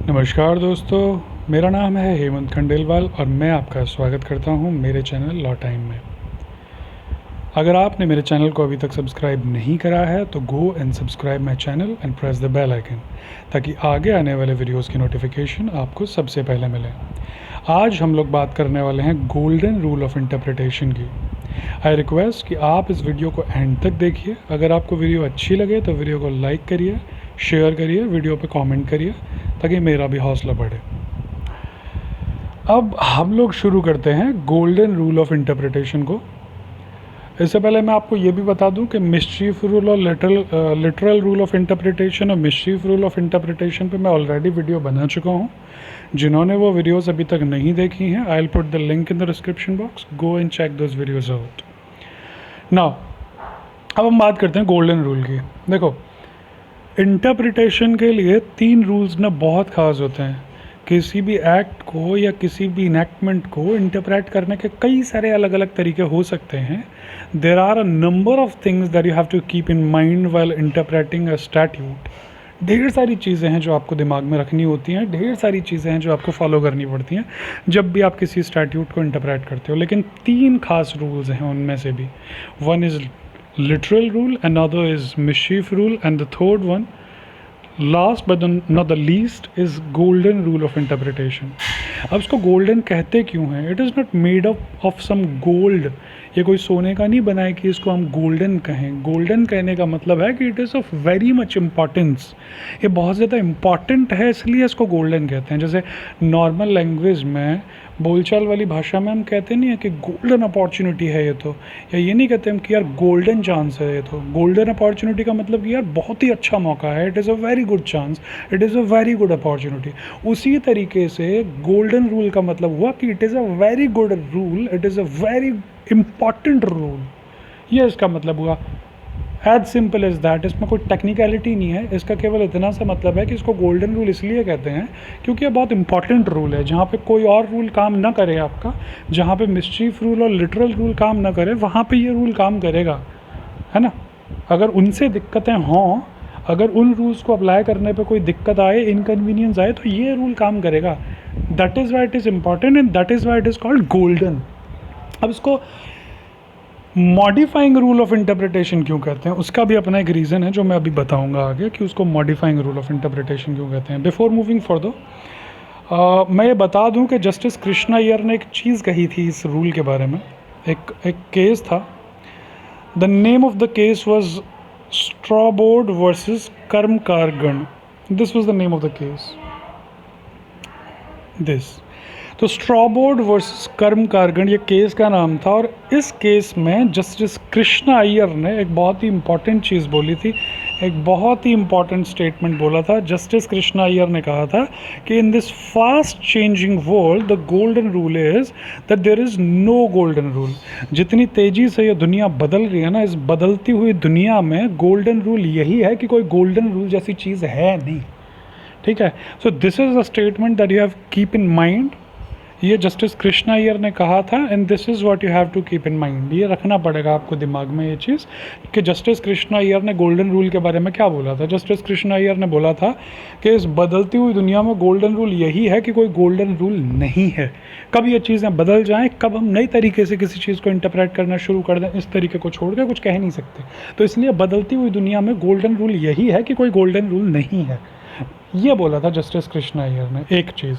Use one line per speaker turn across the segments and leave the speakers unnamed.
नमस्कार दोस्तों, मेरा नाम है हेमंत खंडेलवाल और मैं आपका स्वागत करता हूं मेरे चैनल लॉ टाइम में। अगर आपने मेरे चैनल को अभी तक सब्सक्राइब नहीं करा है तो go and subscribe my channel and press the bell icon ताकि आगे आने वाले वीडियोस की नोटिफिकेशन आपको सबसे पहले मिले। आज हम लोग बात करने वाले हैं गोल्डन रूल ऑफ इंटरप्रिटेशन की। आई रिक्वेस्ट कि आप इस वीडियो को एंड तक देखिए। अगर आपको वीडियो अच्छी लगे तो वीडियो को लाइक करिए, शेयर करिए, वीडियो पे कमेंट करिए ताकि मेरा भी हौसला बढ़े। अब हम लोग शुरू करते हैं गोल्डन रूल ऑफ इंटरप्रिटेशन को। इससे पहले मैं आपको ये भी बता दूं कि मिस्चीफ रूल और लिटरल रूल ऑफ इंटरप्रिटेशन और मिस्चीफ रूल ऑफ इंटरप्रिटेशन पे मैं ऑलरेडी वीडियो बना चुका हूँ। जिन्होंने वो वीडियोस अभी तक नहीं देखी हैं, I will put the link in the description box, go and check those videos out. Now अब हम बात करते हैं गोल्डन रूल की। देखो, इंटरप्रिटेशन के लिए 3 रूल्स ना बहुत ख़ास होते हैं। किसी भी एक्ट को या किसी भी इनैक्टमेंट को इंटरप्रेट करने के कई सारे अलग अलग तरीके हो सकते हैं। There are a number of things that you have to keep in mind while interpreting a statute. ढेर सारी चीज़ें हैं जो आपको दिमाग में रखनी होती हैं, ढेर सारी चीज़ें हैं जो आपको फॉलो करनी पड़ती हैं जब भी आप किसी स्टैट्यूट को इंटरप्रेट करते हो। लेकिन 3 खास रूल्स हैं उनमें से भी। One is literal rule, another is mischief rule, and the third one, last but not the least, is golden rule of interpretation. अब इसको golden कहते क्यों हैं? It is not made up of some gold. ये कोई सोने का नहीं बना है कि इसको हम गोल्डन कहें। गोल्डन कहने का मतलब है कि it is of very much importance. ये बहुत ज़्यादा इम्पॉर्टेंट है, इसलिए इसको गोल्डन कहते हैं। जैसे नॉर्मल लैंग्वेज में, बोलचाल वाली भाषा में हम कहते नहीं है कि गोल्डन अपॉर्चुनिटी है ये तो, या ये नहीं कहते हम कि यार गोल्डन चांस है ये तो। गोल्डन अपॉर्चुनिटी का मतलब कि यार बहुत ही अच्छा मौका है, it is a very good chance, it is a very good opportunity. उसी तरीके से गोल्डन रूल का मतलब हुआ कि it is a very good rule, it is a very important rule. ये इसका मतलब हुआ। As simple as that. इसमें कोई टेक्निकलिटी नहीं है, इसका केवल इतना सा मतलब है कि इसको गोल्डन रूल इसलिए कहते हैं क्योंकि ये बहुत इंपॉर्टेंट रूल है। जहाँ पे कोई और रूल काम ना करे आपका, जहाँ पे मिस्चीफ रूल और लिटरल रूल काम ना करे, वहाँ पे ये रूल काम करेगा, है ना। अगर उनसे दिक्कतें हों, अगर उन रूल्स को अप्लाई करने पे कोई दिक्कत आए, इनकन्वीनियंस आए, तो ये रूल काम करेगा। That is why it is important and that is why it is called golden. अब इसको मॉडिफाइंग रूल ऑफ इंटरप्रिटेशन क्यों कहते हैं, उसका भी अपना एक रीज़न है जो मैं अभी बताऊंगा आगे कि उसको मॉडिफाइंग रूल ऑफ इंटरप्रिटेशन क्यों कहते हैं। बिफोर मूविंग फॉरदर मैं ये बता दूं कि जस्टिस कृष्णा अय्यर ने एक चीज़ कही थी इस रूल के बारे में। एक केस था। The name of the case was Strawboard versus कर्मकारगण। This was the name of the case. तो स्ट्रॉबोर्ड वर्सेस कर्मकारगण ये केस का नाम था। और इस केस में जस्टिस कृष्णा अय्यर ने एक बहुत ही इंपॉर्टेंट चीज़ बोली थी, एक बहुत ही इंपॉर्टेंट स्टेटमेंट बोला था। जस्टिस कृष्णा अय्यर ने कहा था कि in this fast changing world the golden rule is that there is no golden rule. जितनी तेज़ी से ये दुनिया बदल रही है ना, इस बदलती हुई दुनिया में गोल्डन रूल यही है कि कोई गोल्डन रूल जैसी चीज़ है नहीं। ठीक है। So this is a statement that you have keep in mind. ये जस्टिस कृष्णा अय्यर ने कहा था and this is what you have to keep in mind. ये रखना पड़ेगा आपको दिमाग में ये चीज़ कि जस्टिस कृष्णा अय्यर ने गोल्डन रूल के बारे में क्या बोला था। जस्टिस कृष्णा अय्यर ने बोला था कि इस बदलती हुई दुनिया में गोल्डन रूल यही है कि कोई गोल्डन रूल नहीं है। कब ये चीज़ें बदल जाएँ, कब हम नई तरीके से किसी चीज़ को इंटरप्रेट करना शुरू कर दें, इस तरीके को छोड़ के कुछ कह नहीं सकते। तो इसलिए बदलती हुई दुनिया में गोल्डन रूल यही है कि कोई गोल्डन रूल नहीं है। ये बोला था जस्टिस कृष्णा अय्यर ने, एक चीज़।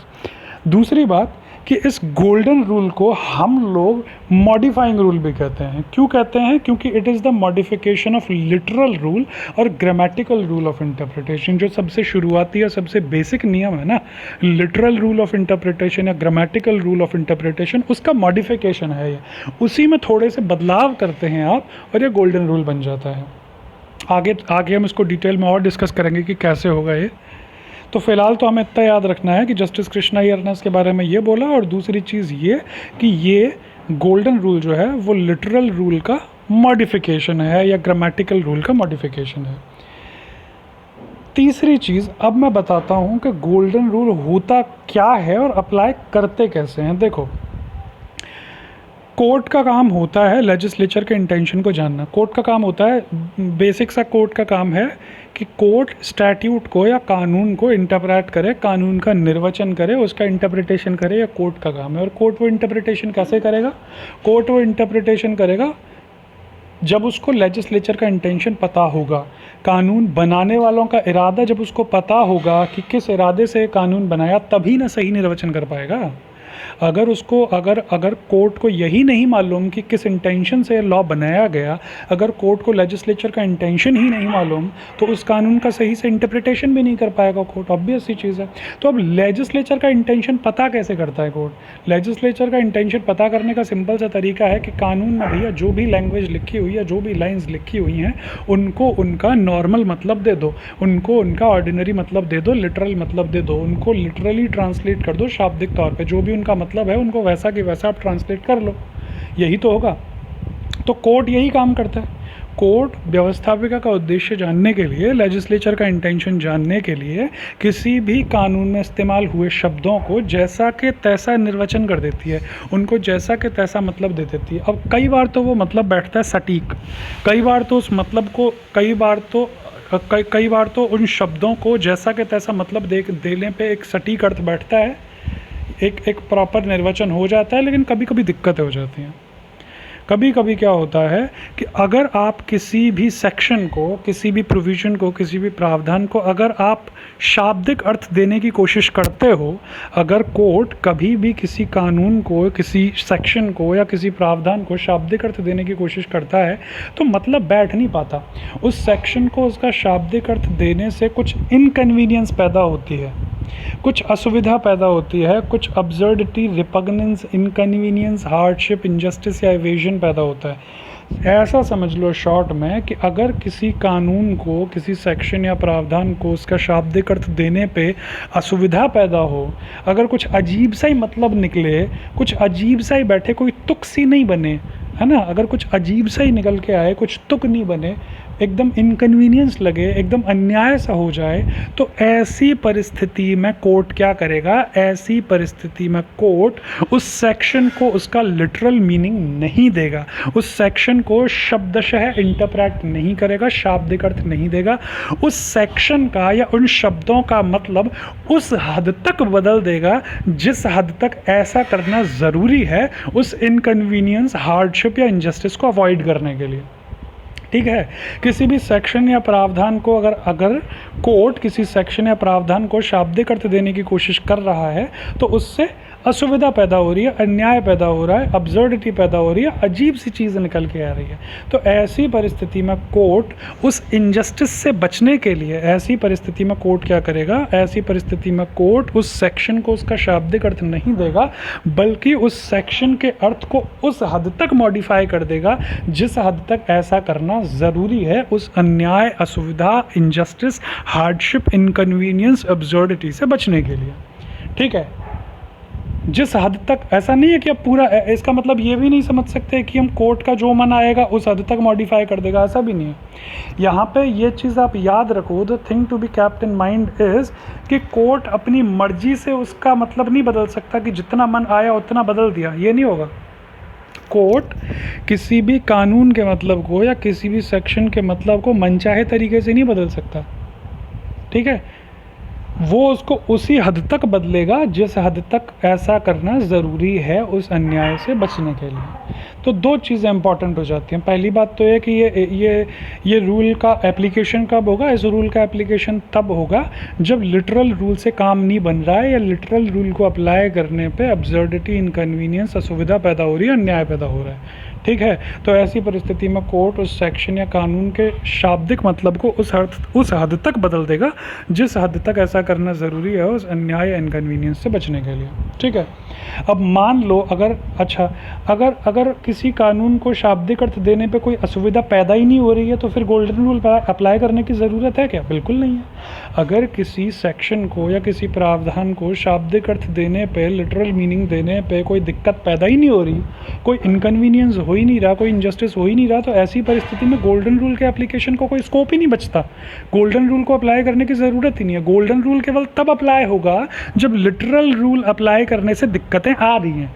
दूसरी बात कि इस गोल्डन रूल को हम लोग मॉडिफाइंग रूल भी कहते हैं। क्यों कहते हैं? क्योंकि it is the modification of literal rule और ग्रामेटिकल रूल ऑफ इंटरप्रिटेशन। जो सबसे शुरुआती या सबसे बेसिक नियम है ना, लिटरल रूल ऑफ इंटरप्रिटेशन या ग्रामेटिकल रूल ऑफ इंटरप्रिटेशन, उसका मॉडिफिकेशन है ये। उसी में थोड़े से बदलाव करते हैं आप और ये गोल्डन रूल बन जाता है। आगे हम इसको डिटेल में और डिस्कस करेंगे कि कैसे होगा ये। तो फ़िलहाल तो हमें इतना याद रखना है कि जस्टिस कृष्णा अय्यर ने इसके बारे में ये बोला। और दूसरी चीज़ ये कि ये गोल्डन रूल जो है वो लिटरल रूल का मॉडिफिकेशन है या ग्रामेटिकल रूल का मॉडिफिकेशन है। तीसरी चीज़ अब मैं बताता हूँ कि गोल्डन रूल होता क्या है और अप्लाई करते कैसे हैं। देखो, कोर्ट का काम होता है लेजिस्लेचर के इंटेंशन को जानना। कोर्ट का काम होता है, बेसिक सा कोर्ट का काम है कि कोर्ट स्टैट्यूट को या कानून को इंटरप्रेट करे, कानून का निर्वचन करे, उसका इंटरप्रिटेशन करे, या कोर्ट का काम है। और कोर्ट वो इंटरप्रिटेशन कैसे करेगा? कोर्ट वो इंटरप्रिटेशन करेगा जब उसको लेजिस्लेचर का इंटेंशन पता होगा, कानून बनाने वालों का इरादा जब उसको पता होगा कि किस इरादे से कानून बनाया, तभी ना सही निर्वचन कर पाएगा। अगर उसको अगर कोर्ट को यही नहीं मालूम कि किस इंटेंशन से लॉ बनाया गया, अगर कोर्ट को लेजिस्लेचर का इंटेंशन ही नहीं मालूम, तो उस कानून का सही से इंटरप्रिटेशन भी नहीं कर पाएगा कोर्ट। ऑब्वियस सी चीज़ है। तो अब लेजिस्लेचर का इंटेंशन पता कैसे करता है कोर्ट? लेजिस्लेचर का इंटेंशन पता करने का सिंपल सा तरीका है कि कानून में भैया जो भी लैंग्वेज लिखी हुई है, जो भी लाइन्स लिखी हुई हैं, उनको उनका नॉर्मल मतलब दे दो, उनको उनका ऑर्डिनरी मतलब दे दो, लिटरल मतलब दे दो, उनको लिटरली ट्रांसलेट कर दो शाब्दिक तौर पे। जो भी उनका मतलब है उनको वैसा कि वैसा आप ट्रांसलेट कर लो, यही तो होगा। तो कोर्ट यही काम करता है। कोर्ट व्यवस्थापिका का उद्देश्य जानने के लिए, लेजिस्लेचर का इंटेंशन जानने के लिए, किसी भी कानून में इस्तेमाल हुए शब्दों को जैसा के तैसा निर्वचन कर देती है, उनको जैसा के तैसा मतलब दे देती है। अब कई बार तो वो मतलब बैठता है सटीक, कई बार तो उस मतलब को कई बार तो उन शब्दों को जैसा के तैसा मतलब देने पे एक सटीक अर्थ बैठता है, एक प्रॉपर निर्वचन हो जाता है। लेकिन कभी कभी दिक्कतें हो जाती हैं। कभी कभी क्या होता है कि अगर आप किसी भी सेक्शन को, किसी भी प्रोविज़न को, किसी भी प्रावधान को अगर आप शाब्दिक अर्थ देने की कोशिश करते हो, अगर कोर्ट कभी भी किसी कानून को, किसी सेक्शन को या किसी प्रावधान को शाब्दिक अर्थ देने की कोशिश करता है, तो मतलब बैठ नहीं पाता। उस सेक्शन को उसका शाब्दिक अर्थ देने से कुछ इनकन्वीनियंस पैदा होती है, कुछ असुविधा पैदा होती है, कुछ अब्सर्डिटी, रिपग्नेंस, इनकन्वीनियंस, हार्डशिप, इनजस्टिस या इवेजन पैदा होता है। ऐसा समझ लो शॉर्ट में कि अगर किसी कानून को, किसी सेक्शन या प्रावधान को उसका शाब्दिक अर्थ देने पे असुविधा पैदा हो, अगर कुछ अजीब सा ही मतलब निकले, कुछ अजीब सा ही बैठे, कोई तुक सी नहीं बने, है ना, अगर कुछ अजीब सा ही निकल के आए, कुछ तुक नहीं बने, एकदम इनकन्वीनियंस लगे, एकदम अन्याय सा हो जाए, तो ऐसी परिस्थिति में कोर्ट क्या करेगा? ऐसी परिस्थिति में कोर्ट उस सेक्शन को उसका लिटरल मीनिंग नहीं देगा, उस सेक्शन को शब्दशः इंटरप्रेट नहीं करेगा, शाब्दिक अर्थ नहीं देगा। उस सेक्शन का या उन शब्दों का मतलब उस हद तक बदल देगा जिस हद तक ऐसा करना ज़रूरी है उस इनकन्वीनियंस, हार्डशिप या इनजस्टिस को अवॉइड करने के लिए। ठीक है। किसी भी सेक्शन या प्रावधान को अगर कोर्ट किसी सेक्शन या प्रावधान को शाब्दिक अर्थ देने की कोशिश कर रहा है, तो उससे असुविधा पैदा हो रही है, अन्याय पैदा हो रहा है, अब्सर्डिटी पैदा हो रही है, अजीब सी चीज़ निकल के आ रही है। तो ऐसी परिस्थिति में कोर्ट उस इनजस्टिस से बचने के लिए, ऐसी परिस्थिति में कोर्ट क्या करेगा? ऐसी परिस्थिति में कोर्ट उस सेक्शन को उसका शाब्दिक अर्थ नहीं देगा, बल्कि उस सेक्शन के अर्थ को उस हद तक मॉडिफाई कर देगा जिस हद तक ऐसा करना ज़रूरी है उस अन्याय, असुविधा, इनजस्टिस, हार्डशिप, इनकन्वीनियंस, अब्सर्डिटी से बचने के लिए। ठीक है। जिस हद तक, ऐसा नहीं है कि अब पूरा, इसका मतलब ये भी नहीं समझ सकते कि हम कोर्ट का जो मन आएगा उस हद तक मॉडिफाई कर देगा, ऐसा भी नहीं है। यहाँ पे ये चीज़ आप याद रखो, the thing to be kept in mind is कि कोर्ट अपनी मर्जी से उसका मतलब नहीं बदल सकता कि जितना मन आया उतना बदल दिया, ये नहीं होगा। कोर्ट किसी भी कानून के मतलब को या किसी भी सेक्शन के मतलब को मनचाहे तरीके से नहीं बदल सकता। ठीक है। वो उसको उसी हद तक बदलेगा जिस हद तक ऐसा करना ज़रूरी है उस अन्याय से बचने के लिए। तो दो चीज़ें इंपॉर्टेंट हो जाती हैं। पहली बात तो ये कि ये रूल का एप्लीकेशन कब होगा? इस रूल का एप्लीकेशन तब होगा जब लिटरल रूल से काम नहीं बन रहा है या लिटरल रूल को अप्लाई करने पे अब्सर्डिटी, इनकन्वीनियंस, असुविधा पैदा हो रही है, अन्याय पैदा हो रहा है। ठीक है। तो ऐसी परिस्थिति में कोर्ट उस सेक्शन या कानून के शाब्दिक मतलब को उस हद तक बदल देगा जिस हद तक ऐसा करना ज़रूरी है उस अन्याय या इनकन्वीनियंस से बचने के लिए। ठीक है। अब मान लो अगर किसी कानून को शाब्दिक अर्थ देने पे कोई असुविधा पैदा ही नहीं हो रही है, तो फिर गोल्डन रूल अप्लाई करने की ज़रूरत है क्या? बिल्कुल नहीं है। अगर किसी सेक्शन को या किसी प्रावधान को शाब्दिक अर्थ देने पे, लिटरल मीनिंग देने पे कोई दिक्कत पैदा ही नहीं हो रही, कोई इनकन्वीनियंस हो ही नहीं रहा, कोई इनजस्टिस हो ही नहीं रहा, तो ऐसी परिस्थिति में गोल्डन रूल के एप्लीकेशन को कोई स्कोप ही नहीं बचता। गोल्डन रूल को अप्लाई करने की ज़रूरत ही नहीं है। गोल्डन रूल केवल तब अप्लाई होगा जब लिटरल रूल अप्लाई करने से दिक्कतें आ रही हैं।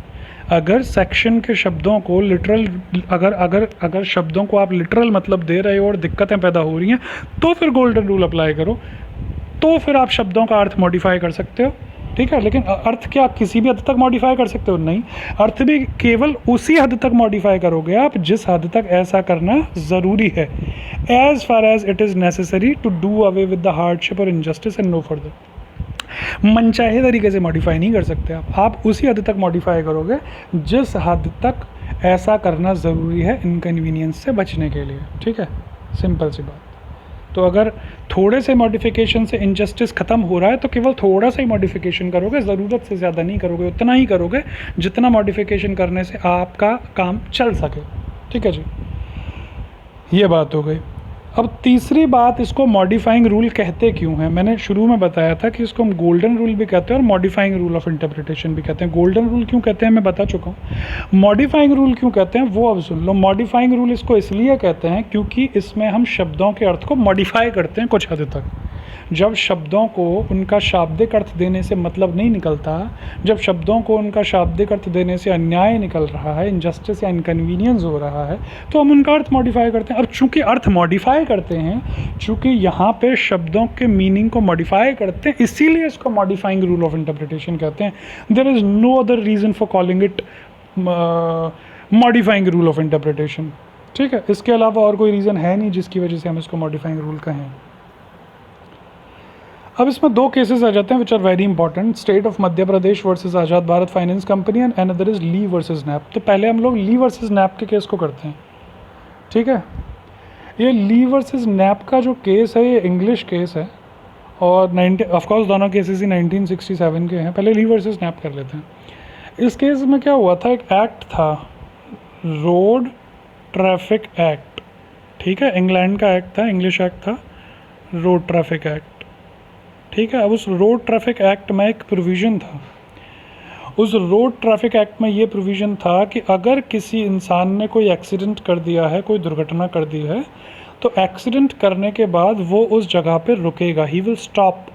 अगर सेक्शन के शब्दों को लिटरल, अगर अगर अगर शब्दों को आप लिटरल मतलब दे रहे हो और दिक्कतें पैदा हो रही हैं, तो फिर गोल्डन रूल अप्लाई करो, तो फिर आप शब्दों का अर्थ मॉडिफाई कर सकते हो, ठीक है। लेकिन अर्थ क्या किसी भी हद तक मॉडिफाई कर सकते हो? नहीं, अर्थ भी केवल उसी हद तक मॉडिफाई करोगे आप जिस हद तक ऐसा करना ज़रूरी है, as far as it is necessary to do away with the hardship और इनजस्टिस एंड नो फर्दर। मनचाहे तरीके से मॉडिफाई नहीं कर सकते आप उसी हद तक मॉडिफाई करोगे जिस हद तक ऐसा करना ज़रूरी है इनकन्वीनियंस से बचने के लिए, ठीक है, सिंपल सी बात। तो अगर थोड़े से मॉडिफिकेशन से इनजस्टिस ख़त्म हो रहा है तो केवल थोड़ा सा ही मॉडिफिकेशन करोगे, ज़रूरत से ज़्यादा नहीं करोगे, उतना ही करोगे जितना मॉडिफिकेशन करने से आपका काम चल सके, ठीक है जी। ये बात हो गई। अब तीसरी बात, इसको मॉडिफाइंग रूल कहते क्यों हैं? मैंने शुरू में बताया था कि इसको हम गोल्डन रूल भी कहते हैं और मॉडिफाइंग रूल ऑफ इंटरप्रिटेशन भी कहते हैं। गोल्डन रूल क्यों कहते हैं मैं बता चुका हूँ, मॉडिफाइंग रूल क्यों कहते हैं वो अब सुन लो। मॉडिफाइंग रूल इसको इसलिए कहते हैं क्योंकि इसमें हम शब्दों के अर्थ को मॉडिफाई करते हैं कुछ हद तक। जब शब्दों को उनका शाब्दिक अर्थ देने से मतलब नहीं निकलता, जब शब्दों को उनका शाब्दिक अर्थ देने से अन्याय निकल रहा है, इनजस्टिस या इनकन्वीनियंस हो रहा है, तो हम उनका अर्थ मॉडिफाई करते हैं। और चूंकि अर्थ मॉडिफाई करते हैं, चूंकि यहाँ पे शब्दों के मीनिंग को मॉडिफाई करते हैं, इसीलिए इसको मॉडिफाइंग रूल ऑफ इंटरप्रिटेशन कहते हैं। There is no other reason for calling it modifying rule of interpretation, ठीक है। इसके अलावा और कोई रीज़न है नहीं जिसकी वजह से हम इसको मॉडिफाइंग रूल कहें। अब इसमें दो केसेस आ जाते हैं which are very important, state of Madhya Pradesh versus Azad Bharat finance company and another is Lee versus Knapp. तो पहले हम लोग ली वर्सेस नैप के केस को करते हैं, ठीक है। ये ली वर्सेस नैप का जो केस है ये इंग्लिश केस है और ऑफकोर्स दोनों केसेस ही 1967 के हैं। पहले ली वर्सेस नैप कर लेते हैं। इस केस में क्या हुआ था, एक एक्ट था, रोड ट्रैफिक एक्ट, ठीक है, इंग्लैंड का एक्ट था, इंग्लिश एक्ट था, रोड ट्रैफिक एक्ट, ठीक है। अब उस रोड ट्रैफिक एक्ट में एक प्रोविज़न था, उस रोड ट्रैफिक एक्ट में ये प्रोविज़न था कि अगर किसी इंसान ने कोई एक्सीडेंट कर दिया है, कोई दुर्घटना कर दी है, तो एक्सीडेंट करने के बाद वो उस जगह पे रुकेगा, ही विल स्टॉप।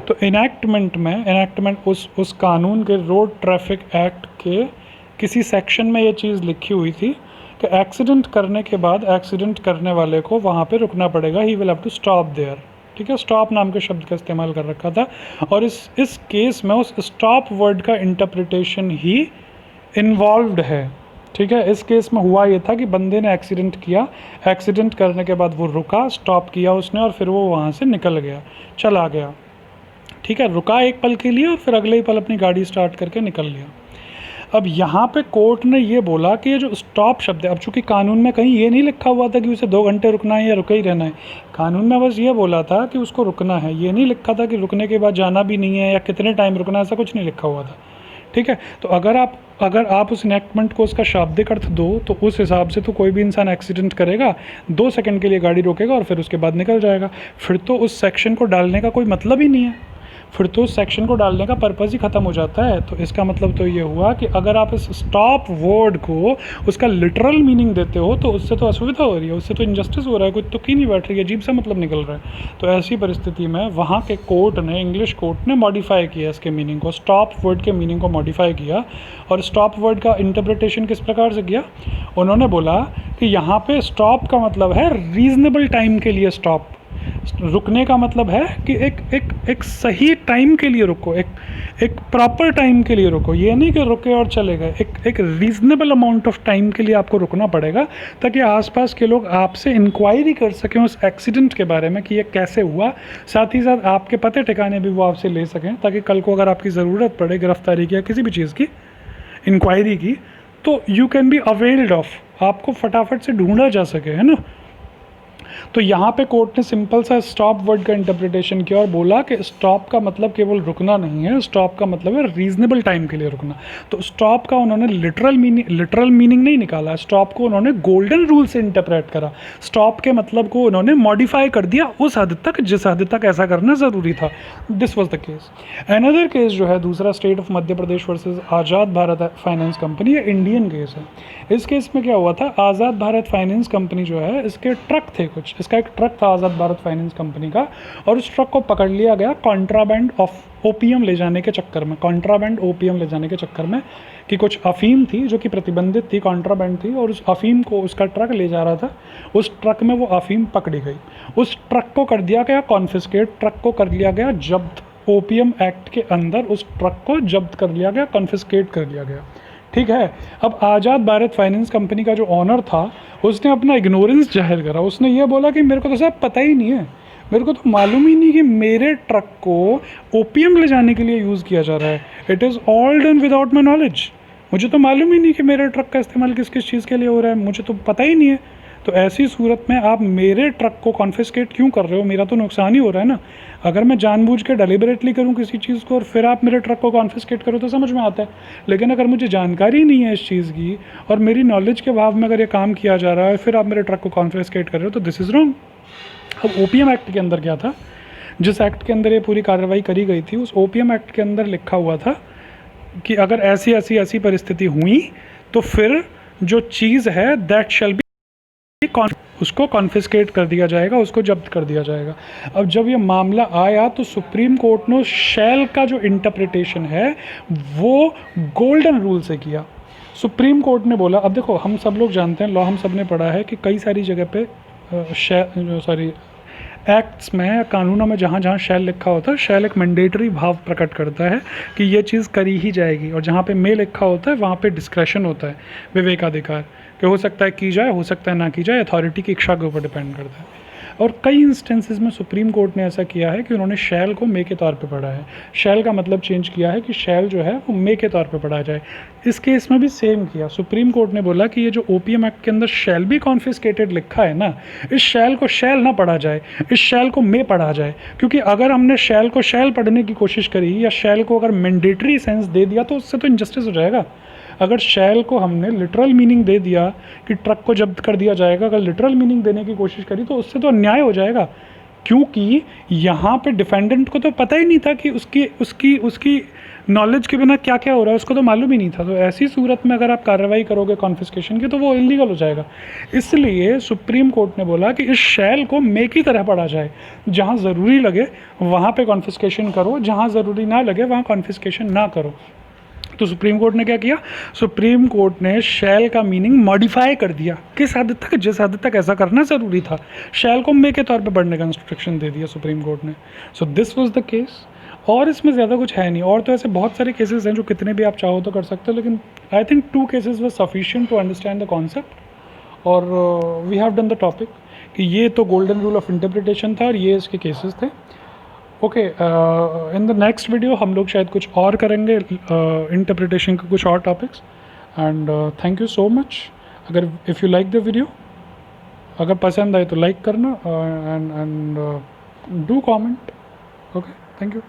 तो इनैक्टमेंट उस कानून के, रोड ट्रैफिक एक्ट के किसी सेक्शन में ये चीज़ लिखी हुई थी कि एक्सीडेंट करने के बाद एक्सीडेंट करने वाले को वहाँ पे रुकना पड़ेगा, he will have to stop there, ठीक है। स्टॉप नाम के शब्द का इस्तेमाल कर रखा था और इस केस में उस स्टॉप वर्ड का इंटरप्रिटेशन ही इन्वॉल्व्ड है, ठीक है। इस केस में हुआ ये था कि बंदे ने एक्सीडेंट किया, एक्सीडेंट करने के बाद वो रुका, स्टॉप किया उसने और फिर वो वहाँ से निकल गया, चला गया, ठीक है। रुका एक पल के लिए और फिर अगले ही पल अपनी गाड़ी स्टार्ट करके निकल लिया। अब यहाँ पे कोर्ट ने ये बोला कि ये जो स्टॉप शब्द है, अब चूंकि कानून में कहीं ये नहीं लिखा हुआ था कि उसे 2 घंटे रुकना है या रुके ही रहना है, कानून में बस ये बोला था कि उसको रुकना है, ये नहीं लिखा था कि रुकने के बाद जाना भी नहीं है या कितने टाइम रुकना है, ऐसा कुछ नहीं लिखा हुआ था, ठीक है। तो अगर आप उस इनैक्टमेंट को उसका शाब्दिक अर्थ दो तो उस हिसाब से तो कोई भी इंसान एक्सीडेंट करेगा, 2 सेकंड के लिए गाड़ी रोकेगा और फिर उसके बाद निकल जाएगा, फिर तो उस सेक्शन को डालने का कोई मतलब ही नहीं है, फिर तो उस सेक्शन को डालने का पर्पज़ ही ख़त्म हो जाता है। तो इसका मतलब तो ये हुआ कि अगर आप इस स्टॉप वर्ड को उसका लिटरल मीनिंग देते हो तो उससे तो असुविधा हो रही है, उससे तो इनजस्टिस हो रहा है, कोई तुक ही नहीं बैठ रही है, अजीब सा मतलब निकल रहा है। तो ऐसी परिस्थिति में वहाँ के कोर्ट ने, इंग्लिश कोर्ट ने मॉडिफाई किया इसके मीनिंग को, स्टॉप वर्ड के मीनिंग को मॉडिफाई किया। और स्टॉप वर्ड का इंटरप्रिटेशन किस प्रकार से किया, उन्होंने बोला कि यहाँ पे स्टॉप का मतलब है रीज़नेबल टाइम के लिए स्टॉप, रुकने का मतलब है कि एक सही टाइम के लिए रुको, एक प्रॉपर टाइम के लिए रुको, ये नहीं कि रुके और चले गए, एक रीज़नेबल अमाउंट ऑफ टाइम के लिए आपको रुकना पड़ेगा ताकि आसपास के लोग आपसे इंक्वायरी कर सकें उस एक्सीडेंट के बारे में कि ये कैसे हुआ, साथ ही साथ आपके पते ठिकाने भी वो आपसे ले सकें ताकि कल को अगर आपकी ज़रूरत पड़े गिरफ्तारी की या किसी भी चीज़ की, इंक्वायरी की, तो you can be availed of, आपको फटाफट से ढूंढा जा सके, है ना। तो यहाँ पे कोर्ट ने सिंपल सा स्टॉप वर्ड का इंटरप्रिटेशन किया और बोला कि स्टॉप का मतलब केवल रुकना नहीं है, स्टॉप का मतलब है रीजनेबल टाइम के लिए रुकना। तो स्टॉप का उन्होंने लिटरल मीनिंग नहीं निकाला, स्टॉप को उन्होंने गोल्डन रूल से इंटरप्रेट करा, स्टॉप के मतलब को उन्होंने मॉडिफाई कर दिया उस हद तक जिस हद तक ऐसा करना ज़रूरी था। This was the case. Another case जो है दूसरा, state of Madhya Pradesh versus Azad Bharat finance company, ये इंडियन केस है। इस केस में क्या हुआ था, आज़ाद भारत फाइनेंस कंपनी जो है, इसके ट्रक थे कुछ, इसका एक ट्रक था आज़ाद भारत फाइनेंस कंपनी का, और उस ट्रक को पकड़ लिया गया कॉन्ट्राबैंड ऑफ ओपीएम ले जाने के चक्कर में, कॉन्ट्राबैंड ओपीएम ले जाने के चक्कर में, कि कुछ अफीम थी जो कि प्रतिबंधित थी, कॉन्ट्राबैंड थी, और उस अफीम को उसका ट्रक ले जा रहा था, उस ट्रक में वो अफीम पकड़ी गई, उस ट्रक को कर दिया गया कॉन्फिस्केट, ट्रक को कर लिया गया जब्त, ओपीएम एक्ट के अंदर उस ट्रक को जब्त कर लिया गया, कॉन्फिस्केट कर लिया गया। ठीक है, अब आज़ाद भारत फाइनेंस कंपनी का जो ऑनर था उसने अपना इग्नोरेंस जाहिर करा, उसने ये बोला कि मेरे को तो साहब पता ही नहीं है, मेरे को तो मालूम ही नहीं कि मेरे ट्रक को ओपीएम ले जाने के लिए यूज़ किया जा रहा है, it is all done without my knowledge, मुझे तो मालूम ही नहीं कि मेरे ट्रक का इस्तेमाल किस किस चीज़ के लिए हो रहा है, मुझे तो पता ही नहीं है। तो ऐसी सूरत में आप मेरे ट्रक को कॉन्फिस्केट क्यों कर रहे हो, मेरा तो नुकसान ही हो रहा है ना। अगर मैं जानबूझ के डेलिबरेटली करूं किसी चीज़ को और फिर आप मेरे ट्रक को कॉन्फिस्केट करो तो समझ में आता है, लेकिन अगर मुझे जानकारी नहीं है इस चीज़ की और मेरी नॉलेज के अभाव में अगर ये काम किया जा रहा है फिर आप मेरे ट्रक को कॉन्फिस्केट कर रहे हो तो दिस इज़ रॉन्ग। अब ओपीएम एक्ट के अंदर क्या था, जिस एक्ट के अंदर ये पूरी कार्रवाई करी गई थी, उस ओपीएम एक्ट के अंदर लिखा हुआ था कि अगर ऐसी ऐसी ऐसी परिस्थिति हुई तो फिर जो चीज़ है दैट शैल बी उसको कॉन्फिस्केट कर दिया जाएगा, उसको जब्त कर दिया जाएगा। अब जब ये मामला आया तो सुप्रीम कोर्ट ने शैल का जो इंटरप्रिटेशन है वो गोल्डन रूल से किया। सुप्रीम कोर्ट ने बोला, अब देखो हम सब लोग जानते हैं, लॉ हम सब ने पढ़ा है कि कई सारी जगह पे एक्ट्स में या कानूनों में जहाँ जहाँ शैल लिखा होता है, शैल एक मैंडेटरी भाव प्रकट करता है कि ये चीज़ करी ही जाएगी, और जहाँ पे मे लिखा होता है वहाँ पे डिस्क्रेशन होता है, विवेकाधिकार, कि हो सकता है की जाए, हो सकता है ना की जाए, अथॉरिटी की इच्छा के ऊपर डिपेंड करता है। और कई इंस्टेंसेस में सुप्रीम कोर्ट ने ऐसा किया है कि उन्होंने शैल को मे के तौर पे पढ़ा है, शैल का मतलब चेंज किया है कि शैल जो है वो मे के तौर पे पढ़ा जाए। इस केस में भी सेम किया, सुप्रीम कोर्ट ने बोला कि ये जो ओपीएम एक्ट के अंदर शैल भी कॉन्फिस्केटेड लिखा है ना, इस शैल को शैल ना पढ़ा जाए, इस शैल को मे पढ़ा जाए, क्योंकि अगर हमने शैल को शैल पढ़ने की कोशिश करी या शैल को अगर मैंडेटरी सेंस दे दिया तो उससे तो इनजस्टिस हो जाएगा। अगर शैल को हमने लिटरल मीनिंग दे दिया कि ट्रक को जब्त कर दिया जाएगा, अगर लिटरल मीनिंग देने की कोशिश करी तो उससे तो अन्याय हो जाएगा, क्योंकि यहाँ पे डिफेंडेंट को तो पता ही नहीं था कि उसकी नॉलेज के बिना क्या क्या हो रहा है, उसको तो मालूम ही नहीं था। तो ऐसी सूरत में अगर आप कार्रवाई करोगे कॉन्फिस्केशन की तो वो इलीगल हो जाएगा। इसलिए सुप्रीम कोर्ट ने बोला कि इस शैल को मे की तरह पढ़ा जाए, जहाँ ज़रूरी लगे वहाँ पे कॉन्फिस्केशन करो, जहाँ ज़रूरी ना लगे वहाँ कॉन्फिस्केशन ना करो। तो सुप्रीम कोर्ट ने क्या किया, सुप्रीम कोर्ट ने शैल का मीनिंग मॉडिफाई कर दिया, किस हद तक, जिस हद तक ऐसा करना ज़रूरी था, शैल को मे के तौर पे पढ़ने का इंस्ट्रक्शन दे दिया सुप्रीम कोर्ट ने। So this was the case, और इसमें ज़्यादा कुछ है नहीं। और तो ऐसे बहुत सारे केसेस हैं जो कितने भी आप चाहो तो कर सकते हो, लेकिन I think 2 cases were sufficient to understand the concept, और we have done the topic कि ये तो गोल्डन रूल ऑफ इंटरप्रिटेशन था और ये इसके केसेस थे। Okay, in the next video हम लोग शायद कुछ और करेंगे, इंटरप्रिटेशन के कुछ और topics. And thank you so much. अगर if you like the video, अगर पसंद आए तो लाइक करना, and do comment. Okay, thank you.